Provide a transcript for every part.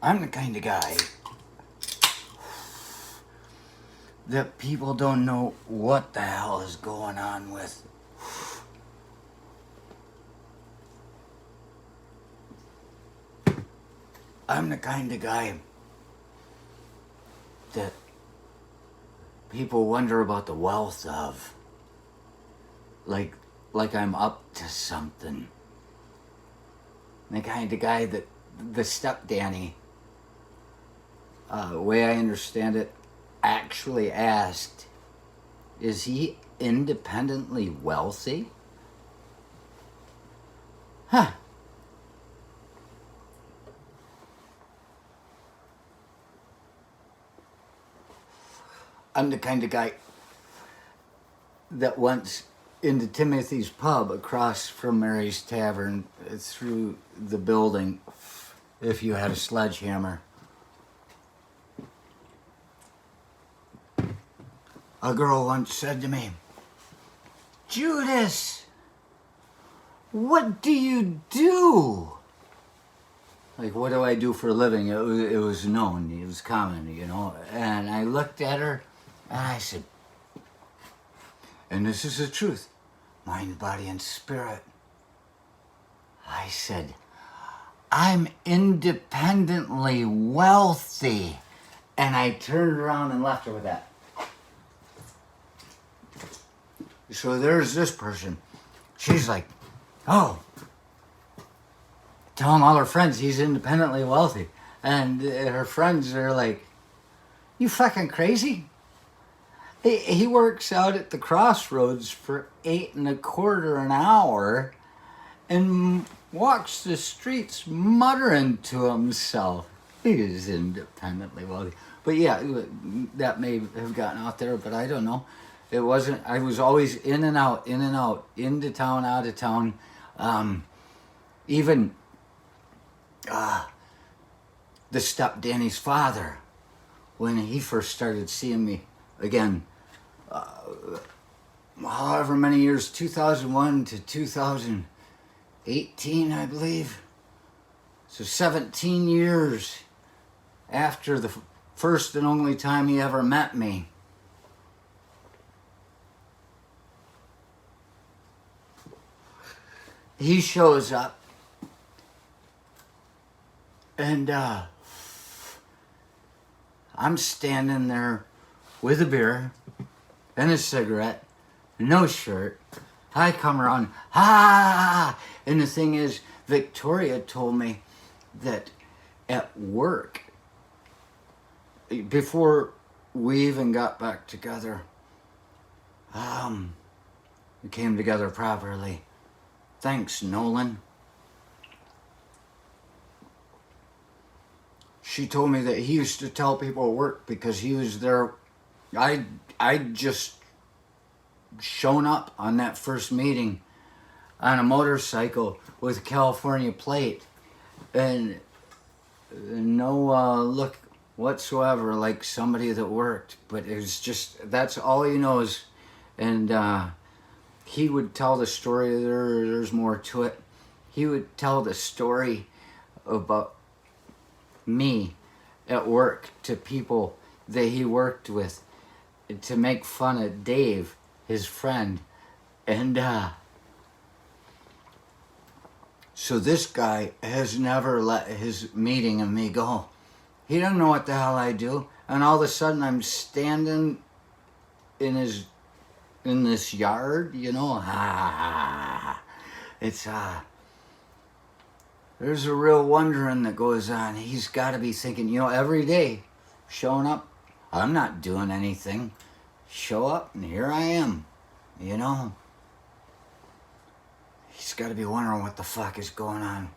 I'm the kind of guy that people don't know what the hell is going on with. I'm the kind of guy that people wonder about the wealth of. Like I'm up to something. The kind of guy that the step Danny, the way I understand it, actually asked, is he independently wealthy? Huh. I'm the kind of guy that went into Timothy's pub across from Mary's Tavern through the building if you had a sledgehammer. A girl once said to me, Judas, what do you do? Like, what do I do for a living? It was known, it was common, you know. And I looked at her and I said, and this is the truth, mind, body, and spirit. I said, I'm independently wealthy. And I turned around and left her with that. So there's this person. She's like, oh, telling all her friends he's independently wealthy. And her friends are like, you fucking crazy? He works out at the crossroads for $8.25 an hour and walks the streets muttering to himself. He is independently wealthy. But yeah, that may have gotten out there, but I don't know. It wasn't. I was always in and out, into town, out of town. Even the step Danny's father, when he first started seeing me again, however many years, 2001 to 2018, I believe. So 17 years after the first and only time he ever met me. He shows up and I'm standing there with a beer and a cigarette, no shirt. I come around, and the thing is, Victoria told me that at work, before we even got back together, we came together properly. Thanks, Nolan. She told me that he used to tell people at work because he was there. I just shown up on that first meeting on a motorcycle with a California plate and no look whatsoever like somebody that worked, but it was just, that's all he knows. And he would tell the story, there's more to it. He would tell the story about me at work to people that he worked with to make fun of Dave, his friend. And so this guy has never let his meeting of me go. He doesn't know what the hell I do. And all of a sudden I'm standing in this yard, you know. It's there's a real wondering that goes on. He's got to be thinking, you know, every day showing up, I'm not doing anything. Show up and here I am, you know. He's got to be wondering what the fuck is going on.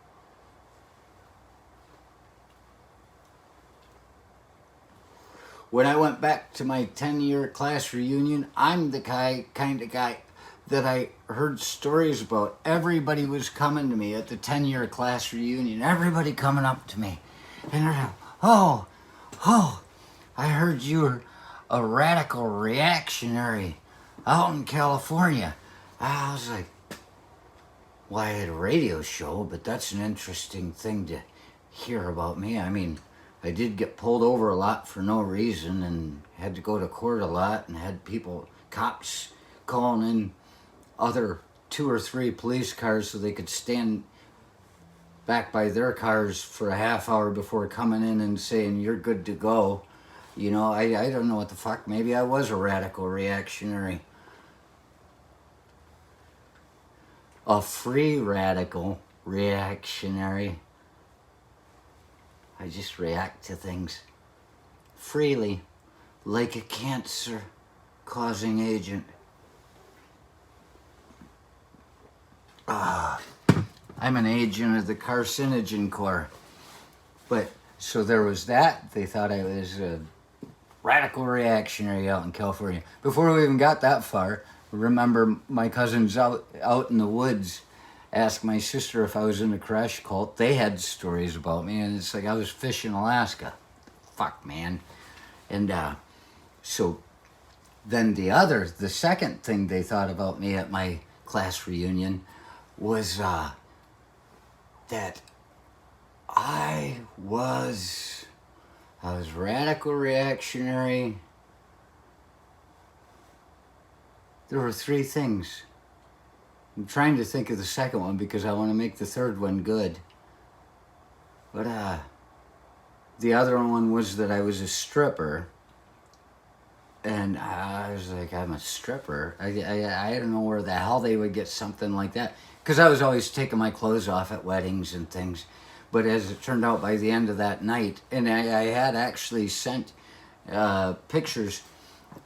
When I went back to my 10-year class reunion, I'm the kind of guy that I heard stories about. Everybody was coming to me at the 10-year class reunion. Everybody coming up to me. And they're like, oh, I heard you were a radical reactionary out in California. I was like, well, I had a radio show, but that's an interesting thing to hear about me. I mean, I did get pulled over a lot for no reason and had to go to court a lot and had cops calling in other 2 or 3 police cars so they could stand back by their cars for a half hour before coming in and saying, you're good to go. You know, I don't know what the fuck. Maybe I was a radical reactionary. A free radical reactionary. I just react to things freely, like a cancer-causing agent. I'm an agent of the carcinogen corps. But, so there was that. They thought I was a radical reactionary out in California. Before we even got that far, remember my cousins out in the woods asked my sister if I was in a crash cult. They had stories about me, and it's like I was fishing Alaska. Fuck, man. And so then the second thing they thought about me at my class reunion was that I was radical reactionary. There were 3 things. I'm trying to think of the second one because I want to make the third one good. But the other one was that I was a stripper. And I was like, I'm a stripper? I don't know where the hell they would get something like that. Because I was always taking my clothes off at weddings and things. But as it turned out, by the end of that night, and I had actually sent pictures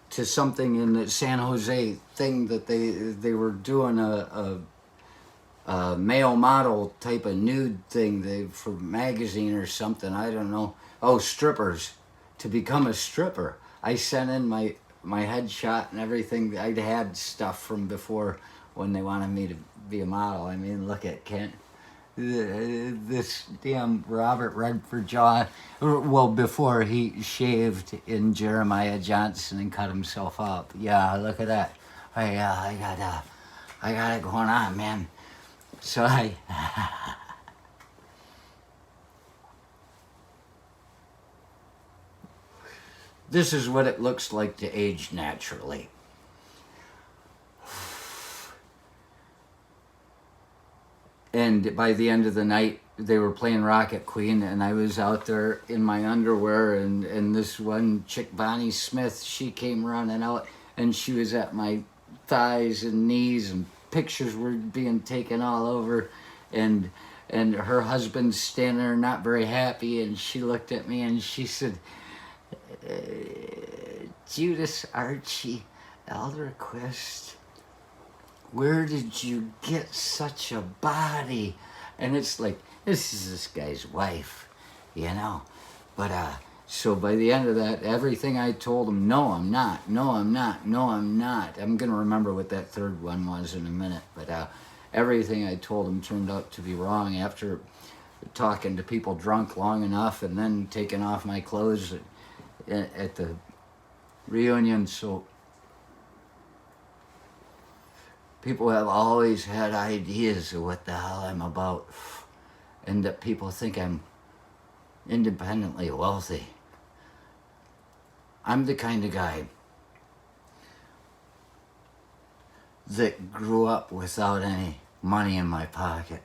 to something in the San Jose thing that they were doing a male model type of nude thing for magazine or something. I don't know. Oh, strippers. To become a stripper. I sent in my headshot and everything. I'd had stuff from before when they wanted me to be a model. I mean, look at Kent. This damn Robert Redford jaw. Well, before he shaved in Jeremiah Johnson and cut himself up. Yeah, look at that. I got it going on, man. So this is what it looks like to age naturally. And by the end of the night, they were playing Rocket Queen, and I was out there in my underwear, and this one chick, Bonnie Smith, she came running out, and she was at my thighs and knees, and pictures were being taken all over, and her husband's standing there not very happy, and she looked at me, and she said, Judas Archie Elderquist, where did you get such a body? And it's like, this is this guy's wife, you know. But so by the end of that, everything I told him, no, I'm not, no, I'm not, no, I'm not. I'm going to remember what that third one was in a minute. But everything I told him turned out to be wrong after talking to people drunk long enough and then taking off my clothes at the reunion. So people have always had ideas of what the hell I'm about, and that people think I'm independently wealthy. I'm the kind of guy that grew up without any money in my pocket.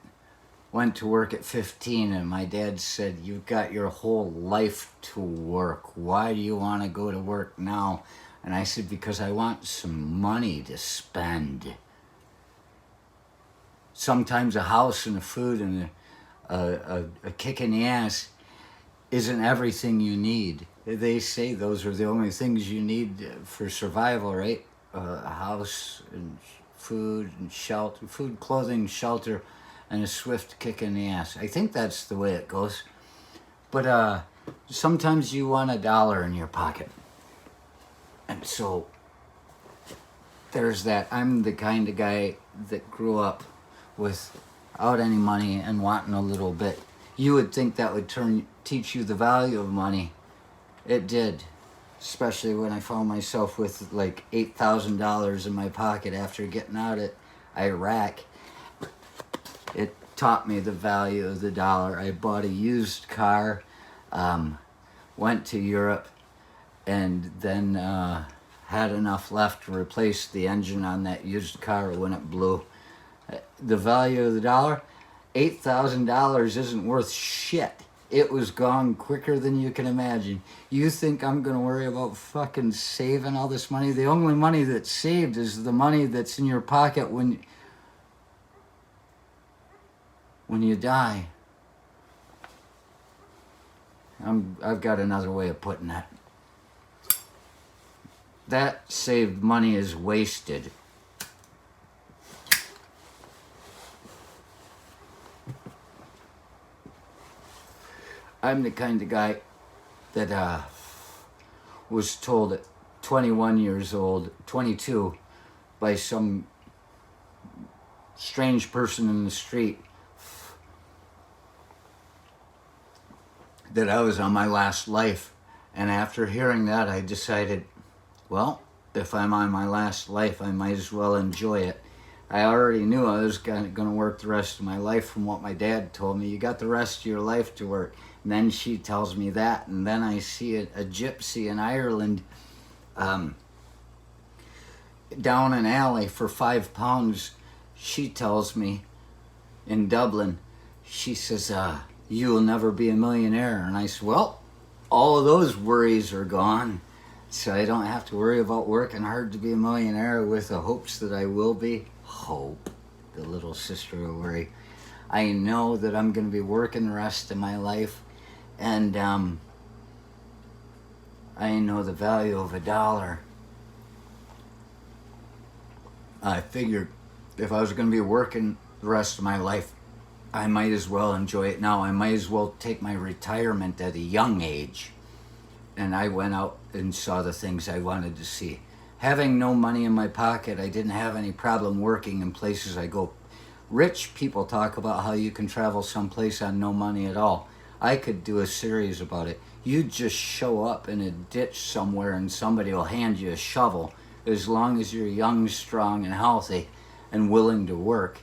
Went to work at 15, and my dad said, you've got your whole life to work. Why do you want to go to work now? And I said, because I want some money to spend. Sometimes a house and a food and a kick in the ass isn't everything you need. They say those are the only things you need for survival, right? A house and food and shelter, food, clothing, shelter, and a swift kick in the ass. I think that's the way it goes. But sometimes you want $1 in your pocket. And so there's that. I'm the kind of guy that grew up without any money and wanting a little bit. You would think that would teach you the value of money. It did, especially when I found myself with like $8,000 in my pocket after getting out at Iraq. It taught me the value of the dollar. I bought a used car. went to Europe, and then had enough left to replace the engine on that used car when it blew. The value of the dollar, $8,000 isn't worth shit. It was gone quicker than you can imagine. You think I'm going to worry about fucking saving all this money? The only money that's saved is the money that's in your pocket when you die. I've got another way of putting that. That saved money is wasted. I'm the kind of guy that was told at 21 years old, 22, by some strange person in the street that I was on my last life. And after hearing that, I decided, well, if I'm on my last life, I might as well enjoy it. I already knew I was going to work the rest of my life from what my dad told me. You got the rest of your life to work. And then she tells me that, and then I see a gypsy in Ireland down an alley for £5. She tells me in Dublin, she says, you will never be a millionaire. And I said, well, all of those worries are gone. So I don't have to worry about working hard to be a millionaire with the hopes that I will be. Hope, the little sister of worry. I know that I'm going to be working the rest of my life, and I know the value of a dollar. I figured if I was going to be working the rest of my life, I might as well enjoy it now. I might as well take my retirement at a young age. And I went out and saw the things I wanted to see. Having no money in my pocket, I didn't have any problem working in places I go. Rich people talk about how you can travel someplace on no money at all. I could do a series about it. You just show up in a ditch somewhere and somebody will hand you a shovel. As long as you're young, strong, and healthy and willing to work,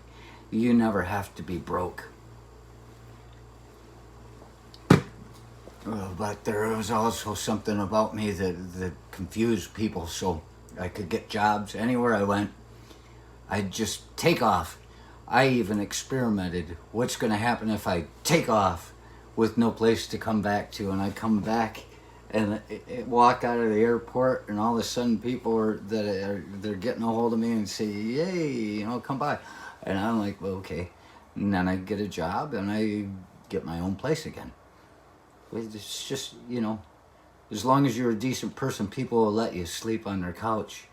you never have to be broke. But there was also something about me that confused people, so I could get jobs anywhere I went. I'd just take off. I even experimented. What's going to happen if I take off with no place to come back to? And I come back and walk out of the airport, and all of a sudden people they're getting a hold of me and say, "Yay, come by." And I'm like, well, okay. And then I get a job and I get my own place again. It's just, as long as you're a decent person, people will let you sleep on their couch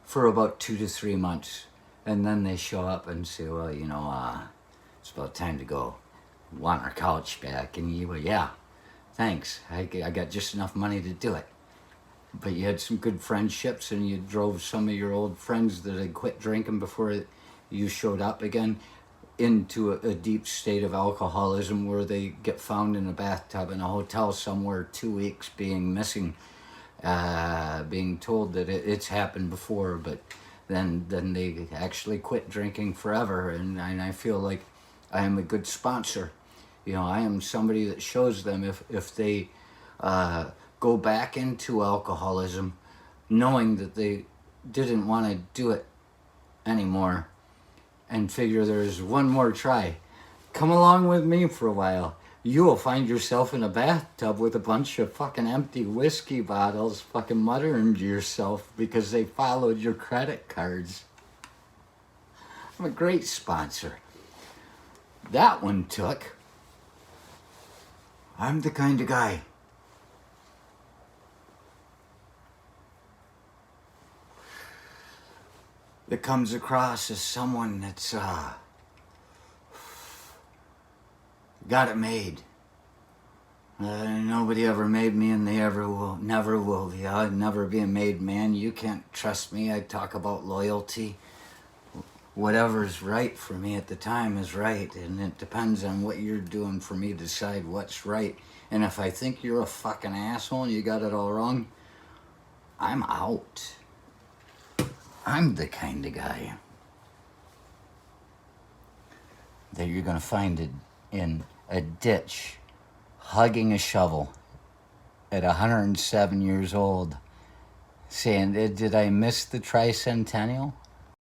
for about 2 to 3 months. And then they show up and say, well, it's about time to go. Want our couch back? And you go, yeah, thanks. I got just enough money to do it. But you had some good friendships, and you drove some of your old friends that had quit drinking before you showed up again into a deep state of alcoholism, where they get found in a bathtub in a hotel somewhere 2 weeks being missing, being told that it's happened before, but then they actually quit drinking forever. And I feel like I am a good sponsor. I am somebody that shows them if they go back into alcoholism knowing that they didn't want to do it anymore, and figure there's one more try. Come along with me for a while. You will find yourself in a bathtub with a bunch of fucking empty whiskey bottles, fucking muttering to yourself because they followed your credit cards. I'm a great sponsor. That one took. I'm the kind of guy. That comes across as someone that's got it made. Nobody ever made me, and they never will. I'd never be a made man. You can't trust me. I talk about loyalty. Whatever's right for me at the time is right, and it depends on what you're doing for me to decide what's right. And if I think you're a fucking asshole and you got it all wrong, I'm out. I'm the kind of guy that you're going to find it in a ditch, hugging a shovel at 107 years old saying, did I miss the tricentennial?